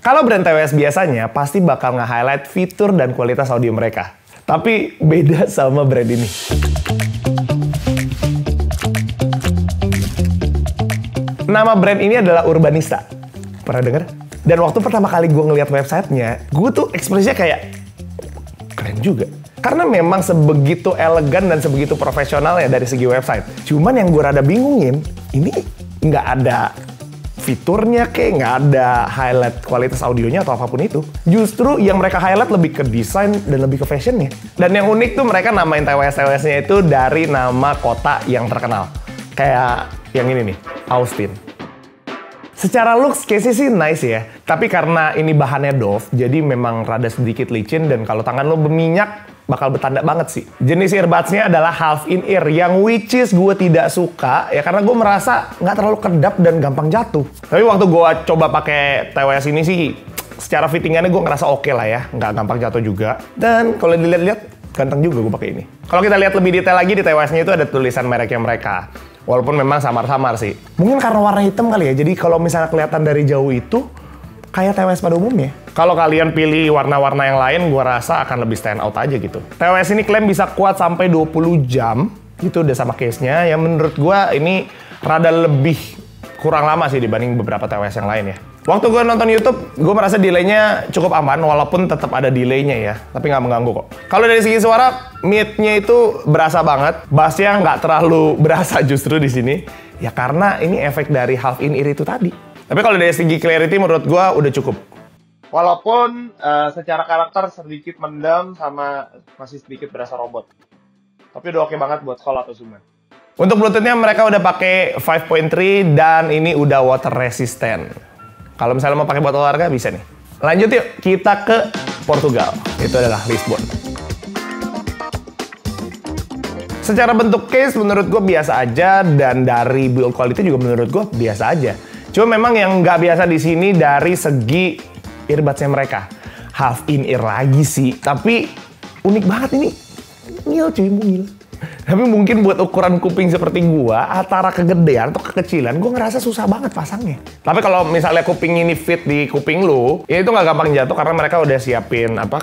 Kalau brand TWS biasanya pasti bakal nge-highlight fitur dan kualitas audio mereka. Tapi beda sama brand ini. Nama brand ini adalah Urbanista. Pernah denger? Dan waktu pertama kali gue ngeliat websitenya, gue tuh ekspresinya kayak keren juga. Karena memang sebegitu elegan dan sebegitu profesional ya dari segi website. Cuman yang gue rada bingungin, ini nggak ada fiturnya kayak nggak ada highlight kualitas audionya atau apapun itu. Justru yang mereka highlight lebih ke desain dan lebih ke fashionnya. Dan yang unik tuh mereka namain TWS-TWS-nya itu dari nama kota yang terkenal. Kayak yang ini nih, Austin. Secara looks case sih nice ya. Tapi karena ini bahannya doff, jadi memang rada sedikit licin dan kalau tangan lo berminyak, bakal bertanda banget sih. Jenis earbuds-nya adalah half in ear yang which is gue tidak suka ya karena gue merasa nggak terlalu kedap dan gampang jatuh. Tapi waktu gue coba pakai TWS ini sih secara fittingannya gue ngerasa oke lah ya, nggak gampang jatuh juga. Dan kalau dilihat-lihat ganteng juga gue pakai ini. Kalau kita lihat lebih detail lagi di TWS-nya itu ada tulisan mereknya mereka. Walaupun memang samar-samar sih. Mungkin karena warna hitam kali ya. Jadi kalau misalnya kelihatan dari jauh itu kayak TWS pada umumnya. Kalau kalian pilih warna-warna yang lain, gue rasa akan lebih stand out aja gitu. TWS ini klaim bisa kuat sampai 20 jam, gitu udah sama case-nya. Yang menurut gue ini rada lebih kurang lama sih dibanding beberapa TWS yang lain ya. Waktu gue nonton YouTube, gue merasa delay-nya cukup aman, walaupun tetap ada delay-nya ya. Tapi nggak mengganggu kok. Kalau dari segi suara, mid-nya itu berasa banget. Bass-nya nggak terlalu berasa justru di sini. Ya karena ini efek dari half in ear itu tadi. Tapi kalau dari segi clarity menurut gue udah cukup. Walaupun secara karakter sedikit mendam sama masih sedikit berasa robot. Tapi udah oke banget buat call atau zooman. Untuk Bluetooth-nya mereka udah pakai 5.3 dan ini udah water resistant. Kalau misalnya mau pakai buat olahraga bisa nih. Lanjut yuk, kita ke Portugal. Itu adalah Lisbon. Secara bentuk case menurut gue biasa aja dan dari build quality juga menurut gue biasa aja. Cuma memang yang nggak biasa di sini dari segi earbuds-nya mereka. Half in ear lagi sih, tapi unik banget ini. Mungil cuy, mungil. Tapi mungkin buat ukuran kuping seperti gua, antara kegedean atau kekecilan, gua ngerasa susah banget pasangnya. Tapi kalau misalnya kuping ini fit di kuping lu, ya itu nggak gampang jatuh karena mereka udah siapin apa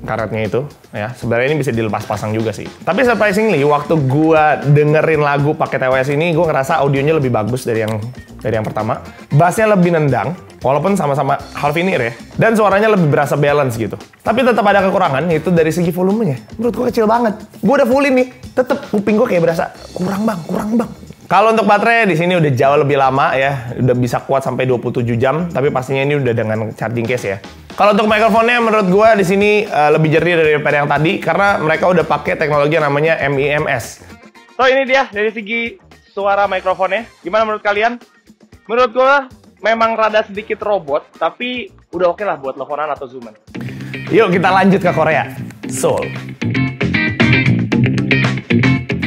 karetnya itu. Ya, sebenarnya ini bisa dilepas pasang juga sih. Tapi surprisingly, waktu gua dengerin lagu pakai TWS ini, gua ngerasa audionya lebih bagus dari yang pertama. Bassnya lebih nendang, walaupun sama-sama half in ear ya. Dan suaranya lebih berasa balance gitu. Tapi tetap ada kekurangan, yaitu dari segi volumenya. Menurut gua kecil banget. Gua udah full ini, tetep kuping gua kayak berasa kurang bang. Kalau untuk baterai di sini udah jauh lebih lama ya, udah bisa kuat sampai 27 jam, tapi pastinya ini udah dengan charging case ya. Kalau untuk mikrofonnya menurut gua di sini lebih jernih daripada yang tadi karena mereka udah pakai teknologi yang namanya MEMS. So ini dia dari segi suara mikrofonnya. Gimana menurut kalian? Menurut gua memang rada sedikit robot, tapi udah oke lah buat teleponan atau zooman. Yuk kita lanjut ke Korea, Seoul.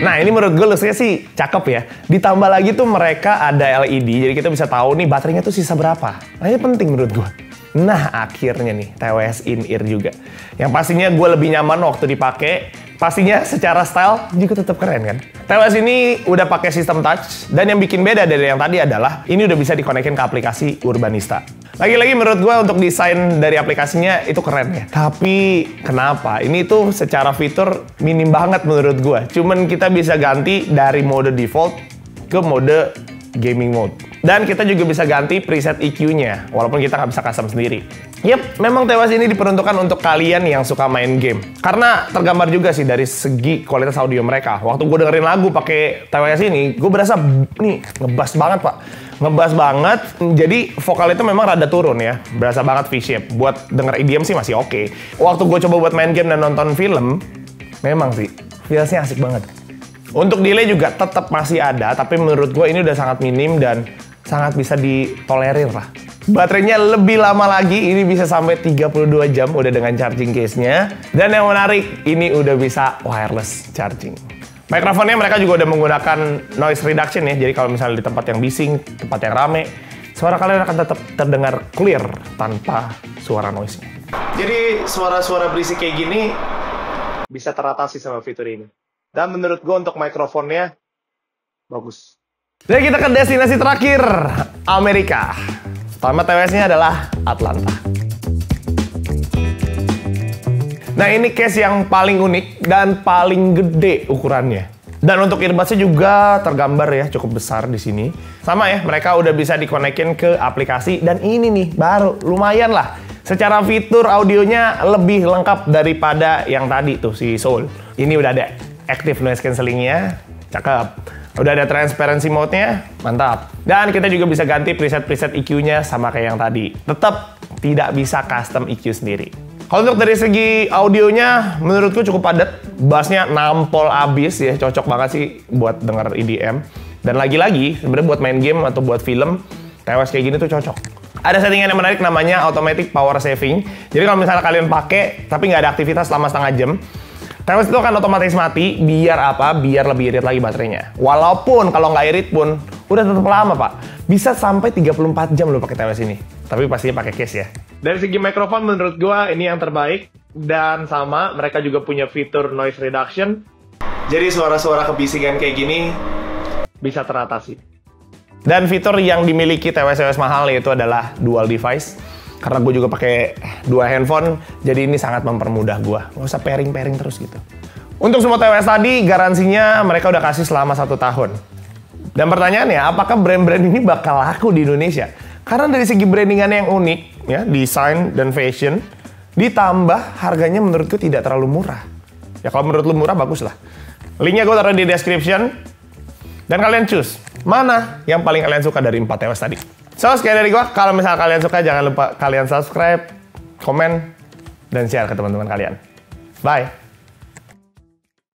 Nah ini menurut gue looks-nya sih cakep ya. Ditambah lagi tuh mereka ada LED, jadi kita bisa tahu nih baterainya tuh sisa berapa. Nah ini penting menurut gue. Nah akhirnya nih TWS in-ear juga. Yang pastinya gue lebih nyaman waktu dipakai. Pastinya secara style juga tetap keren kan. TWS ini udah pakai sistem touch. Dan yang bikin beda dari yang tadi adalah ini udah bisa dikonekin ke aplikasi Urbanista. Lagi-lagi menurut gue untuk desain dari aplikasinya itu keren ya. Tapi kenapa? Ini tuh secara fitur minim banget menurut gue. Cuman kita bisa ganti dari mode default ke mode gaming mode. Dan kita juga bisa ganti preset EQ-nya, walaupun kita nggak bisa custom sendiri. Yep, memang TWS ini diperuntukkan untuk kalian yang suka main game. Karena tergambar juga sih dari segi kualitas audio mereka. Waktu gue dengerin lagu pakai TWS ini, gue berasa nih ngebass banget pak. Ngebass banget, jadi vokal itu memang rada turun ya. Berasa banget V-shape. Buat denger EDM sih masih oke. Waktu gue coba buat main game dan nonton film, memang sih feels-nya asik banget. Untuk delay juga tetap masih ada, tapi menurut gue ini udah sangat minim dan sangat bisa ditolerir lah. Baterainya lebih lama lagi, ini bisa sampai 32 jam udah dengan charging case-nya. Dan yang menarik, ini udah bisa wireless charging. Mikrofonnya mereka juga udah menggunakan noise reduction ya, jadi kalau misalnya di tempat yang bising, tempat yang rame, suara kalian akan tetap terdengar clear tanpa suara noise-nya. Jadi suara-suara berisik kayak gini bisa teratasi sama fitur ini. Dan menurut gue untuk mikrofonnya bagus. Dan kita ke destinasi terakhir, Amerika. Selamat TWS-nya adalah Atlanta. Nah, ini case yang paling unik dan paling gede ukurannya. Dan untuk earbuds-nya juga tergambar ya, cukup besar di sini. Sama ya, mereka udah bisa dikonekin ke aplikasi. Dan ini nih, baru lumayan lah. Secara fitur audionya lebih lengkap daripada yang tadi tuh, si Soul. Ini udah ada active noise cancellingnya, cakep. Udah ada transparency mode-nya, mantap. Dan kita juga bisa ganti preset-preset EQ-nya sama kayak yang tadi. Tetap tidak bisa custom EQ sendiri. Kalau untuk dari segi audionya, menurutku cukup padat. Bassnya nampol abis ya, cocok banget sih buat denger EDM. Dan lagi-lagi, sebenarnya buat main game atau buat film, TWS kayak gini tuh cocok. Ada settingan yang menarik namanya Automatic Power Saving. Jadi kalau misalnya kalian pakai, tapi nggak ada aktivitas selama setengah jam, TWS itu akan otomatis mati, biar apa? Biar lebih irit lagi baterainya. Walaupun kalau nggak irit pun, udah tetap lama Pak. Bisa sampai 34 jam lo pakai TWS ini. Tapi pastinya pakai case ya. Dari segi mikrofon menurut gua ini yang terbaik. Dan sama, mereka juga punya fitur noise reduction. Jadi suara-suara kebisingan kayak gini bisa teratasi. Dan fitur yang dimiliki TWS mahal yaitu adalah dual device. Karena gue juga pakai dua handphone, jadi ini sangat mempermudah gue. Nggak usah pairing-pairing terus gitu. Untuk semua TWS tadi, garansinya mereka udah kasih selama 1 tahun. Dan pertanyaannya, apakah brand-brand ini bakal laku di Indonesia? Karena dari segi brandingan yang unik, ya, desain dan fashion, ditambah harganya menurutku tidak terlalu murah. Ya kalau menurut lu murah, bagus lah. Linknya gue taruh di description. Dan kalian choose, mana yang paling kalian suka dari 4 TWS tadi. So, sekian dari gua. Kalau misalnya kalian suka, jangan lupa kalian subscribe, komen, dan share ke teman-teman kalian. Bye!